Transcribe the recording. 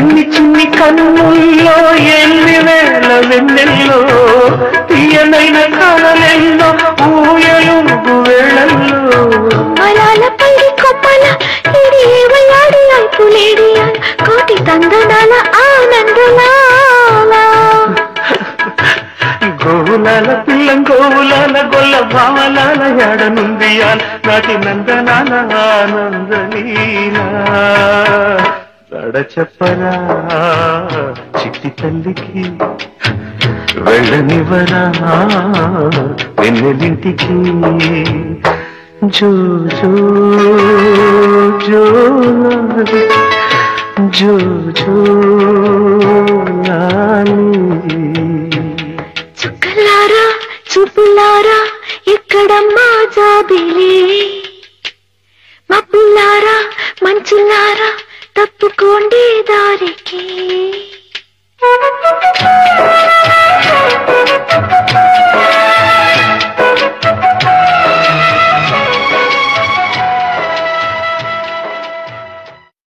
చిన్ని చిన్ని కన్నుల్లో ఎన్ని వేల వెన్నెల్లో తీయనైన కలలెల్లో ఊయలుగు వేళల్లో మలాల పల్లి కొప్పల ఇడియాడి అల్పులేడియా కోటి తందనాల ఆనందలాల గోవులాల పిల్లం గోవులాల గొల్ల భావలాల ఎడనుందియాల నాటి నందనాల ఆనందలీలా నడ చెప్పరా చిట్టి తల్లికి వెళ్ళనివరా వెన్నెలింటికి జో జో జో జో జో చుక్కలారా చూపులారా ఎక్కడమ్మా జాబిలి మబ్బులారా మంచులారా తప్పుకోండి దారికి